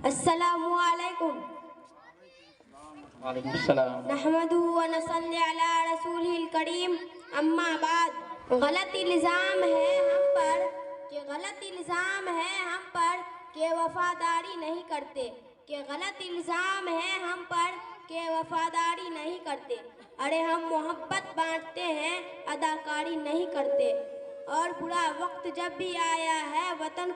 السلام علیکم وعلیکم السلام۔ نحمدہ و نصلی علی رسولہ الکریم، اما بعد۔ غلط الزام ہے ہم پر کہ وفاداری نہیں کرتے، وفاداری نہیں کرتے۔ ارے ہم محبت بانٹتے ہیں، اداکاری نہیں کرتے۔ اور برا وقت جب بھی آیا ہے وطن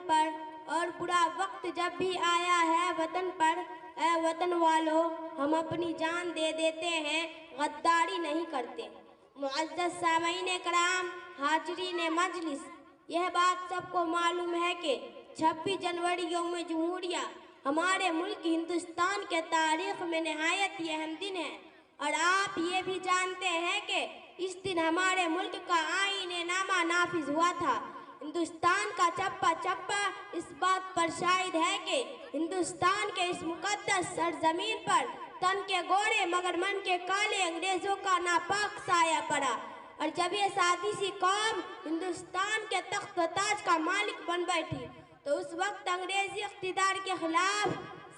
پر، اے وطن والو ہم اپنی جان دے دیتے ہیں، غداری نہیں کرتے۔ معزز سامعین کرام، حاضرین مجلس، یہ بات سب کو معلوم ہے کہ 26 جنوری یوم جمہوریہ ہمارے ملک ہندوستان کے تاریخ میں نہایت ہی اہم دن ہے، اور آپ یہ بھی جانتے ہیں کہ اس دن ہمارے ملک کا آئین نامہ نافذ ہوا تھا۔ ہندوستان کا چپا چپا اس بات پر شاہد ہے کہ ہندوستان کے اس مقدس سرزمین پر تن کے گورے مگر من کے کالے انگریزوں کا ناپاک سایہ پڑا، اور جب یہ سادی سی قوم ہندوستان کے تخت و تاج کا مالک بن بیٹھی تو اس وقت انگریزی اقتدار کے خلاف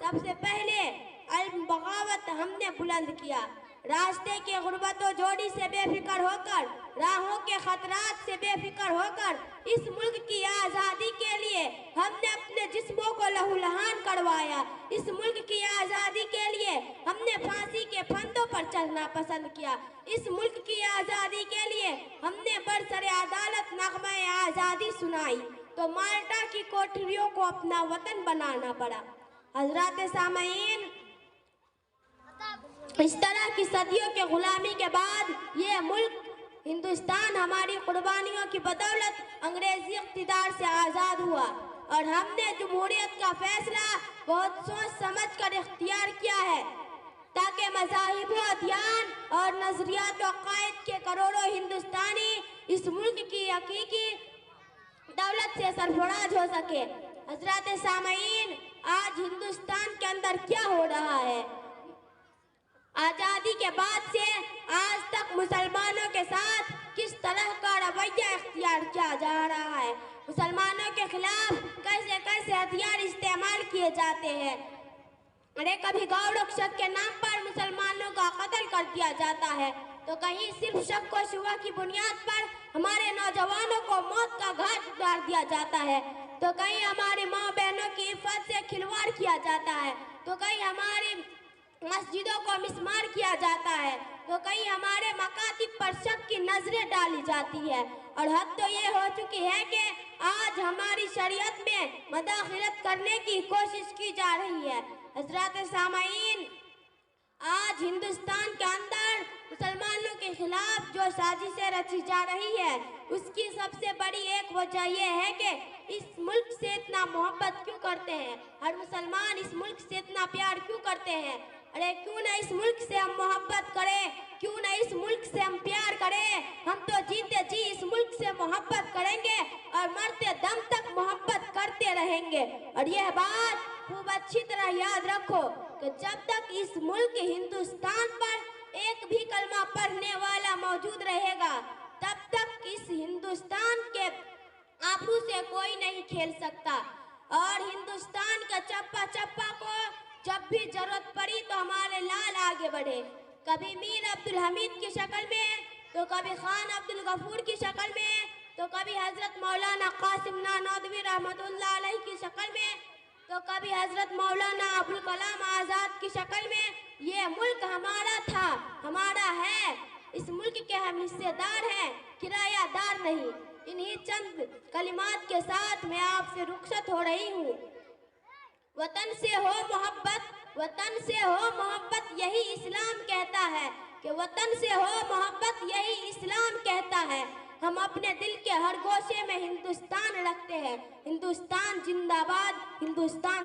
سب سے پہلے علم بغاوت ہم نے بلند کیا۔ راستے کے غربت و جوڑی سے بے فکر ہو کر، راہوں کے خطرات سے بے فکر ہو کر، اس ملک کی آزادی کے لیے ہم نے اپنے جسموں کو لہولہان کروایا۔ اس ملک کی آزادی کے لیے ہم نے پھانسی کے پھندوں پر چڑھنا پسند کیا۔ اس ملک کی آزادی کے لیے ہم نے برسر عدالت نغمہ آزادی سنائی تو مالٹا کی کوٹھریوں کو اپنا وطن بنانا پڑا۔ حضرات سامعین، اس طرح کی صدیوں کے غلامی کے بعد یہ ملک ہندوستان ہماری قربانیوں کی بدولت انگریزی اقتدار سے آزاد ہوا، اور ہم نے جمہوریت کا فیصلہ بہت سوچ سمجھ کر اختیار کیا ہے تاکہ مذاہب و ادیان اور نظریات و عقائد کے کروڑوں ہندوستانی اس ملک کی حقیقی دولت سے سرفراز ہو سکے۔ حضرات سامعین، آج ہندوستان کے اندر کیا ہو رہا ہے؟ آزادی کے بعد سے آج تک مسلمانوں کے ساتھ کس طرح کا رویہ اختیار کیا جا رہا ہے؟ مسلمانوں کے خلاف کیسے کیسے ہتھیار استعمال کیے جاتے ہیں؟ ارے کبھی گوڑکشک کے نام پر مسلمانوں کا قتل کر دیا جاتا ہے، تو کہیں صرف شک و شبہ کی بنیاد پر ہمارے نوجوانوں کو موت کا گھاٹ اتار دیا جاتا ہے، تو کہیں ہماری ماں بہنوں کی عفت سے کھلواڑ کیا جاتا ہے، تو کہیں ہماری مسجدوں کو مسمار کیا جاتا ہے، تو کہیں ہمارے مکاتب پر شک کی نظریں ڈالی جاتی ہے، اور حد تو یہ ہو چکی ہے کہ آج ہماری شریعت میں مداخلت کرنے کی کوشش کی جا رہی ہے۔ حضرات سامعین، آج ہندوستان کے اندر مسلمانوں کے خلاف جو سازشیں رچی جا رہی ہے اس کی سب سے بڑی ایک وجہ یہ ہے کہ اس ملک سے اتنا محبت کیوں کرتے ہیں؟ ہر مسلمان اس ملک سے اتنا پیار کیوں کرتے ہیں؟ ارے کیوں نہ اس ملک سے ہم محبت کریں، کیوں نہ اس ملک سے ہم پیار کریں؟ ہم تو جیتے جی اس ملک سے محبت کریں گے اور مرتے دم تک محبت کرتے رہیں گے۔ اور یہ بات خوب اچھی طرح یاد رکھو کہ جب تک اس ملک ہندوستان پر ایک بھی کلمہ پڑھنے والا موجود رہے گا تب تک اس ہندوستان کے آبرو سے کوئی نہیں کھیل سکتا، اور ہندوستان کا چپا چپا کو جب بھی ضرورت پڑی تو ہمارے لال آگے بڑھے، کبھی میر عبدالحمید کی شکل میں، تو کبھی خان عبدالغفور کی شکل میں، تو کبھی حضرت مولانا قاسم نانوتوی رحمت اللہ علیہ کی شکل میں، تو کبھی حضرت مولانا ابوالکلام آزاد کی شکل میں۔ یہ ملک ہمارا تھا، ہمارا ہے، اس ملک کے ہم حصے دار ہیں، کرایہ دار نہیں۔ انہی چند کلمات کے ساتھ میں آپ سے رخصت ہو رہی ہوں۔ وطن سے ہو محبت، وطن سے ہو محبت، یہی اسلام کہتا ہے کہ وطن سے ہو محبت، یہی اسلام کہتا ہے۔ ہم اپنے دل کے ہر گوشے میں ہندوستان رکھتے ہیں۔ ہندوستان زندہ باد، ہندوستان